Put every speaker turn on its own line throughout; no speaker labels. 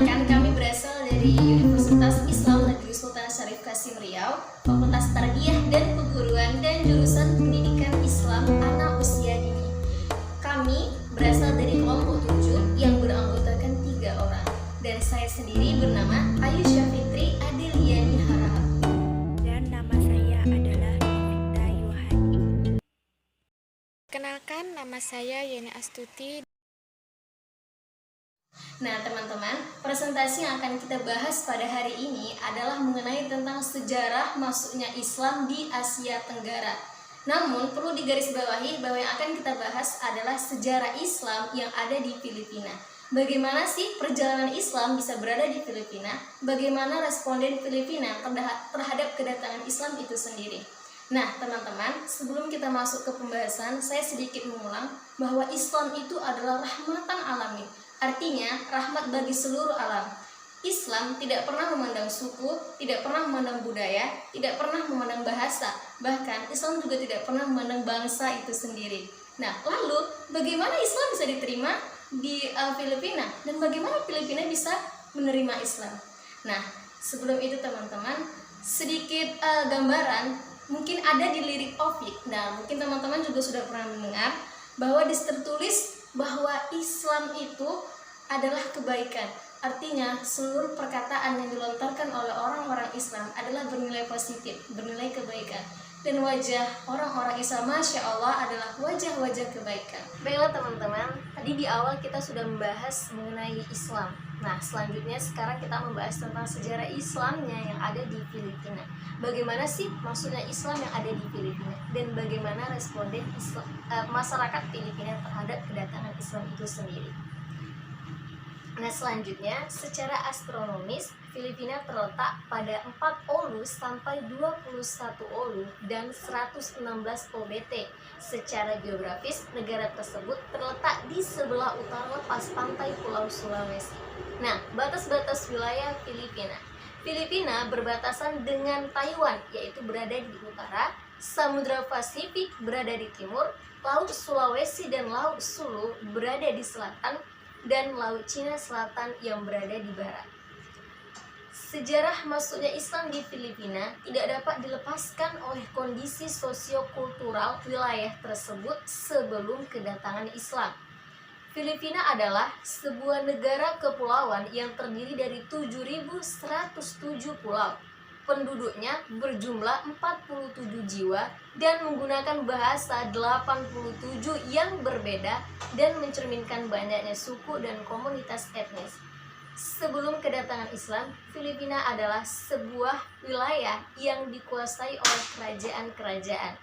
Perkenalkan, kami berasal dari Universitas Islam Negeri Sultan Syarif Qasim Riau, Fakultas Tarbiyah dan Keguruan dan jurusan Pendidikan Islam Anak Usia Dini. Kami berasal dari kelompok 7 yang beranggotakan 3 orang, dan saya sendiri bernama Ayusha Fitri Adeliani Harahap.
Dan nama saya adalah Novita Yohani. Kenalkan, nama saya Yeni Astuti.
Nah teman-teman, presentasi yang akan kita bahas pada hari ini adalah mengenai tentang sejarah masuknya Islam di Asia Tenggara. Namun perlu digarisbawahi bahwa yang akan kita bahas adalah sejarah Islam yang ada di Filipina. Bagaimana sih perjalanan Islam bisa berada di Filipina? Bagaimana responden Filipina terhadap kedatangan Islam itu sendiri? Nah teman-teman, sebelum kita masuk ke pembahasan, saya sedikit mengulang bahwa Islam itu adalah rahmatan alamin. Artinya, rahmat bagi seluruh alam. Islam tidak pernah memandang suku, tidak pernah memandang budaya, tidak pernah memandang bahasa. Bahkan, Islam juga tidak pernah memandang bangsa itu sendiri. Nah, lalu bagaimana Islam bisa diterima di Filipina? Dan bagaimana Filipina bisa menerima Islam? Nah, sebelum itu teman-teman, sedikit gambaran mungkin ada di lirik Opik. Nah, mungkin teman-teman juga sudah pernah mendengar bahwa di situ tertulis bahwa Islam itu adalah kebaikan. Artinya seluruh perkataan yang dilontarkan oleh orang-orang Islam adalah bernilai positif, bernilai kebaikan. Dan wajah orang-orang Islam, Masya Allah, adalah wajah-wajah kebaikan. Baiklah teman-teman, tadi di awal kita sudah membahas mengenai Islam. Nah selanjutnya sekarang kita membahas tentang sejarah Islamnya yang ada di Filipina. Bagaimana sih maksudnya Islam yang ada di Filipina? Dan bagaimana responden Islam, masyarakat Filipina terhadap kedatangan Islam itu sendiri? Nah selanjutnya, secara astronomis, Filipina terletak pada 4 Olu sampai 21 Olu dan 116 OBT. Secara geografis, negara tersebut terletak di sebelah utara lepas pantai Pulau Sulawesi. Nah, batas-batas wilayah Filipina. Filipina berbatasan dengan Taiwan, yaitu berada di utara, Samudra Pasifik berada di timur, Laut Sulawesi dan Laut Sulu berada di selatan, dan Laut Cina Selatan yang berada di barat. Sejarah masuknya Islam di Filipina tidak dapat dilepaskan oleh kondisi sosiokultural wilayah tersebut sebelum kedatangan Islam. Filipina adalah sebuah negara kepulauan yang terdiri dari 7.107 pulau. Penduduknya berjumlah 47 jiwa dan menggunakan bahasa 87 yang berbeda dan mencerminkan banyaknya suku dan komunitas etnis. Sebelum kedatangan Islam, Filipina adalah sebuah wilayah yang dikuasai oleh kerajaan-kerajaan.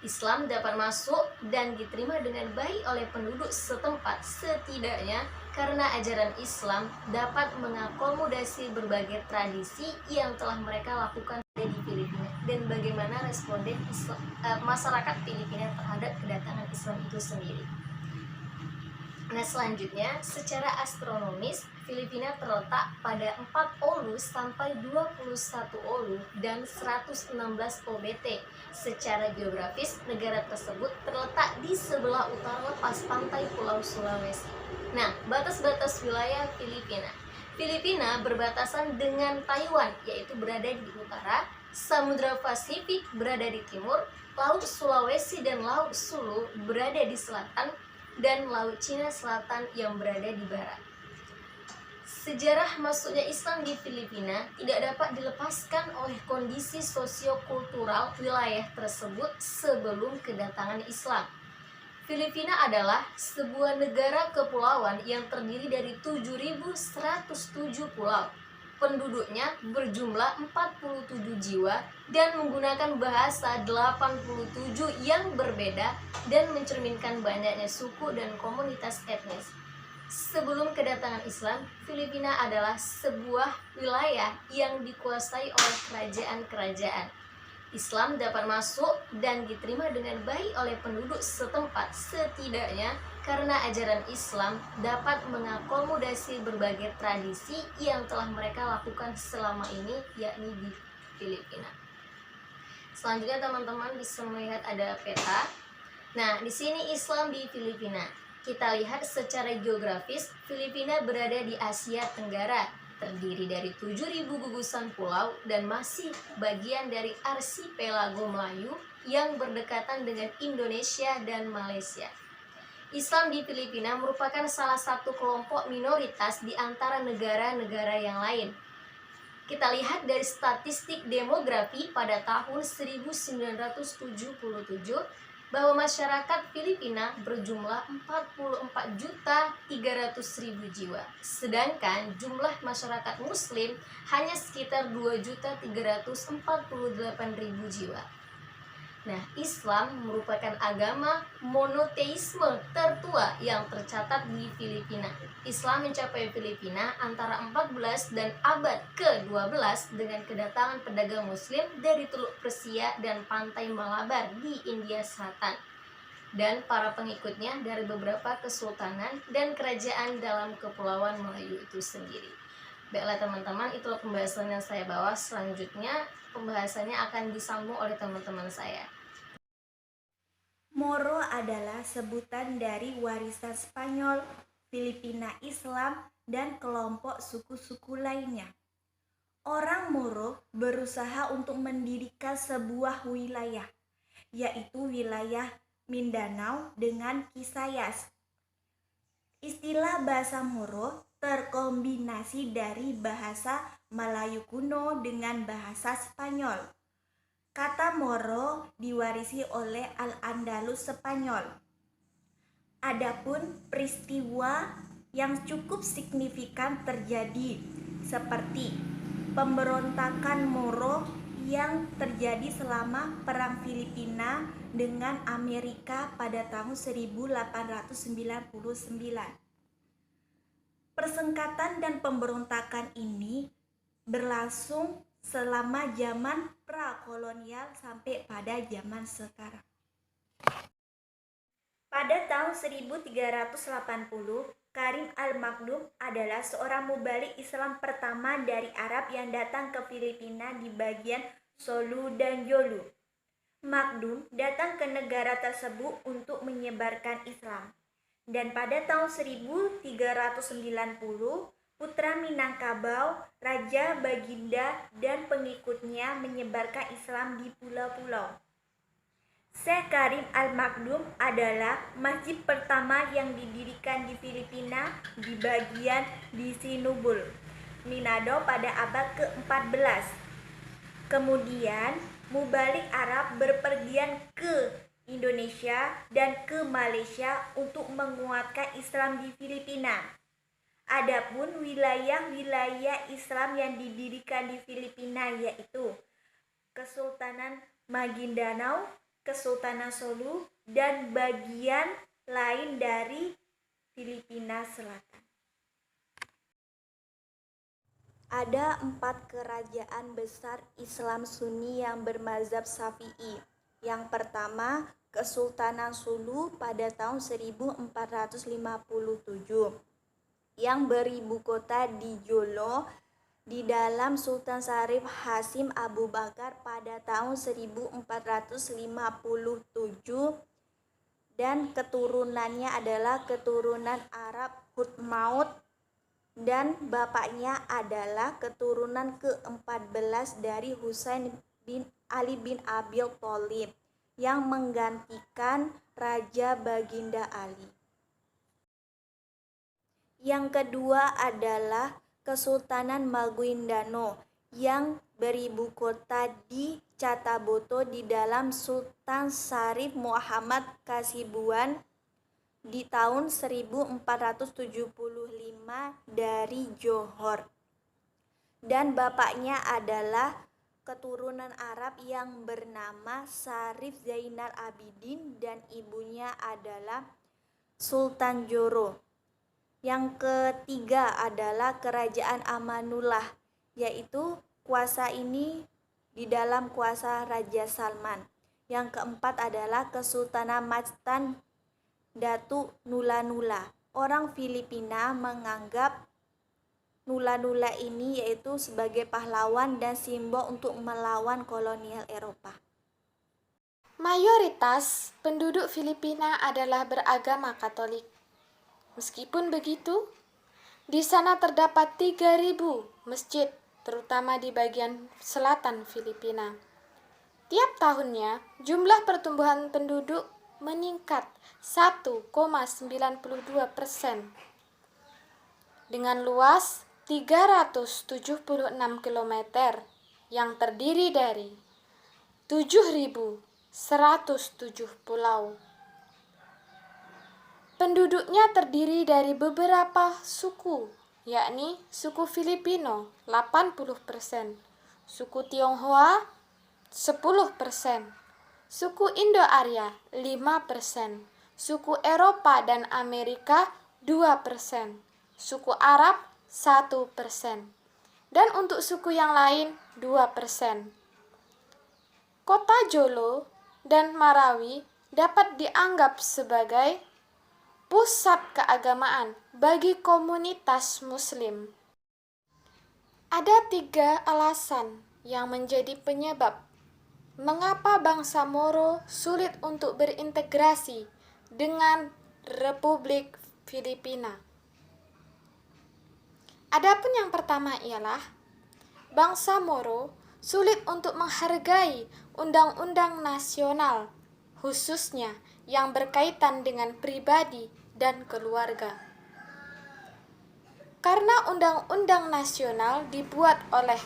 Islam dapat masuk dan diterima dengan baik oleh penduduk setempat, setidaknya karena ajaran Islam dapat mengakomodasi berbagai tradisi yang telah mereka lakukan di Filipina. Dan bagaimana responden Islam, masyarakat Filipina terhadap kedatangan Islam itu sendiri. Nah selanjutnya, secara astronomis, Filipina terletak pada 4 Olu sampai 21 Olu dan 116 OBT. Secara geografis, negara tersebut terletak di sebelah utara lepas pantai Pulau Sulawesi. Nah, batas-batas wilayah Filipina. Filipina berbatasan dengan Taiwan, yaitu berada di utara, Samudra Pasifik berada di timur, Laut Sulawesi dan Laut Sulu berada di selatan, dan Laut Cina Selatan yang berada di barat. Sejarah masuknya Islam di Filipina tidak dapat dilepaskan oleh kondisi sosiokultural wilayah tersebut sebelum kedatangan Islam. Filipina adalah sebuah negara kepulauan yang terdiri dari 7.107 pulau. Penduduknya berjumlah 47 jiwa dan menggunakan bahasa 87 yang berbeda dan mencerminkan banyaknya suku dan komunitas etnis. Sebelum kedatangan Islam, Filipina adalah sebuah wilayah yang dikuasai oleh kerajaan-kerajaan. Islam dapat masuk dan diterima dengan baik oleh penduduk setempat, setidaknya karena ajaran Islam dapat mengakomodasi berbagai tradisi yang telah mereka lakukan selama ini, yakni di Filipina. Selanjutnya teman-teman bisa melihat ada peta. Nah, di sini Islam di Filipina. Kita lihat secara geografis, Filipina berada di Asia Tenggara, terdiri dari 7.000 gugusan pulau dan masih bagian dari arsipelago Melayu yang berdekatan dengan Indonesia dan Malaysia. Islam di Filipina merupakan salah satu kelompok minoritas di antara negara-negara yang lain. Kita lihat dari statistik demografi pada tahun 1977 bahwa masyarakat Filipina berjumlah 44.300.000 jiwa, sedangkan jumlah masyarakat Muslim hanya sekitar 2.348.000 jiwa. Nah, Islam merupakan agama monoteisme tertua yang tercatat di Filipina. Islam mencapai Filipina antara 14 dan abad ke-12 dengan kedatangan pedagang Muslim dari Teluk Persia dan Pantai Malabar di India Selatan, dan para pengikutnya dari beberapa kesultanan dan kerajaan dalam Kepulauan Melayu itu sendiri. Baiklah teman-teman, itulah pembahasan yang saya bawa. Selanjutnya pembahasannya akan disambung oleh teman-teman saya.
Moro adalah sebutan dari warisan Spanyol, Filipina Islam, dan kelompok suku-suku lainnya. Orang Moro berusaha untuk mendirikan sebuah wilayah, yaitu wilayah Mindanao dengan Kisayas. Istilah bahasa Moro terkombinasi dari bahasa Melayu kuno dengan bahasa Spanyol. Kata Moro diwarisi oleh Al-Andalus Spanyol. Adapun peristiwa yang cukup signifikan terjadi seperti pemberontakan Moro yang terjadi selama Perang Filipina dengan Amerika pada tahun 1899. Persengkatan dan pemberontakan ini berlangsung selama zaman prakolonial sampai pada zaman sekarang. Pada tahun 1380, Karim Al-Makdum adalah seorang mubalik Islam pertama dari Arab yang datang ke Filipina di bagian Sulu dan Jolo. Makdum datang ke negara tersebut untuk menyebarkan Islam. Dan pada tahun 1390, Putra Minangkabau, Raja Baginda dan pengikutnya menyebarkan Islam di pulau-pulau. Syekh Karim Al-Makdum adalah masjid pertama yang didirikan di Filipina di bagian di Sinubul, Manado pada abad ke-14. Kemudian, mubalik Arab berpergian ke Indonesia dan ke Malaysia untuk menguatkan Islam di Filipina. Adapun wilayah-wilayah Islam yang didirikan di Filipina yaitu Kesultanan Maguindanao, Kesultanan Sulu, dan bagian lain dari Filipina Selatan. Ada 4 kerajaan besar Islam Sunni yang bermazhab Syafi'i. Yang pertama, Kesultanan Sulu pada tahun 1457. Yang beribu kota di Jolo di dalam Sultan Syarif Hasim Abu Bakar pada tahun 1457, dan keturunannya adalah keturunan Arab Hudmaut, dan bapaknya adalah keturunan ke-14 dari Husain bin Ali bin Abi Thalib yang menggantikan Raja Baginda Ali. Yang kedua adalah Kesultanan Maguindanao yang beribu kota di Cataboto di dalam Sultan Syarif Muhammad Kasibuan di tahun 1475 dari Johor. Dan bapaknya adalah keturunan Arab yang bernama Syarif Zainal Abidin dan ibunya adalah Sultan Joro. Yang ketiga adalah Kerajaan Amanullah, yaitu kuasa ini di dalam kuasa Raja Salman. Yang keempat adalah Kesultanan Mactan Datu Nula-Nula. Orang Filipina menganggap Nula-Nula ini yaitu sebagai pahlawan dan simbol untuk melawan kolonial Eropa.
Mayoritas penduduk Filipina adalah beragama Katolik. Meskipun begitu, di sana terdapat 3.000 masjid, terutama di bagian selatan Filipina. Tiap tahunnya, jumlah pertumbuhan penduduk meningkat 1,92%. Dengan luas 376 km yang terdiri dari 7.107 pulau. Penduduknya terdiri dari beberapa suku, yakni suku Filipino 80%, suku Tionghoa 10%, suku Indo-Arya 5%, suku Eropa dan Amerika 2%, suku Arab 1%, dan untuk suku yang lain 2%. Kota Jolo dan Marawi dapat dianggap sebagai pusat keagamaan bagi komunitas Muslim. Ada 3 alasan yang menjadi penyebab mengapa bangsa Moro sulit untuk berintegrasi dengan Republik Filipina. Adapun yang pertama ialah bangsa Moro sulit untuk menghargai undang-undang nasional, khususnya yang berkaitan dengan pribadi dan keluarga. Karena undang-undang nasional dibuat oleh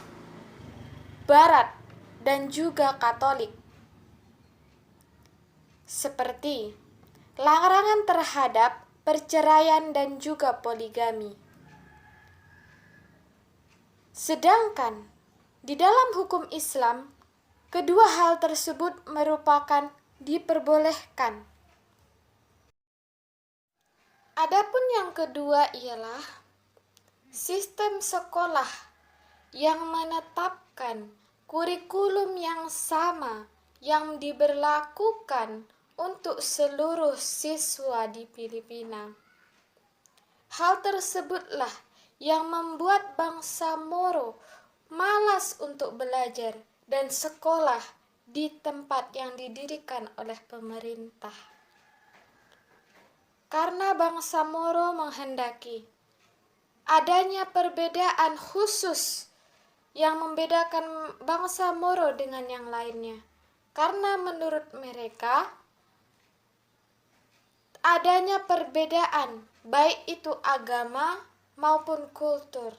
Barat dan juga Katolik, seperti larangan terhadap perceraian dan juga poligami. Sedangkan di dalam hukum Islam, kedua hal tersebut merupakan diperbolehkan. Adapun yang kedua ialah sistem sekolah yang menetapkan kurikulum yang sama yang diberlakukan untuk seluruh siswa di Filipina. Hal tersebutlah yang membuat bangsa Moro malas untuk belajar dan sekolah di tempat yang didirikan oleh pemerintah. Karena bangsa Moro menghendaki adanya perbedaan khusus yang membedakan bangsa Moro dengan yang lainnya. Karena menurut mereka adanya perbedaan baik itu agama maupun kultur.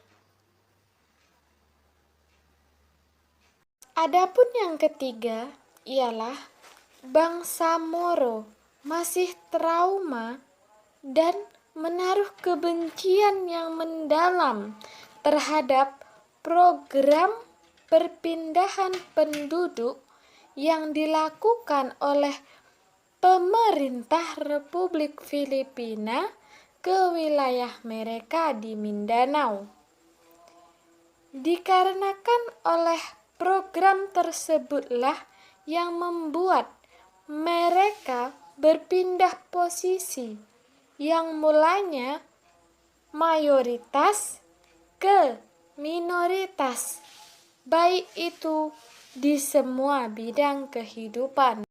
Adapun yang ketiga ialah bangsa Moro masih trauma dan menaruh kebencian yang mendalam terhadap program perpindahan penduduk yang dilakukan oleh pemerintah Republik Filipina ke wilayah mereka di Mindanao. Dikarenakan oleh program tersebutlah yang membuat mereka berpindah posisi yang mulanya mayoritas ke minoritas, baik itu di semua bidang kehidupan.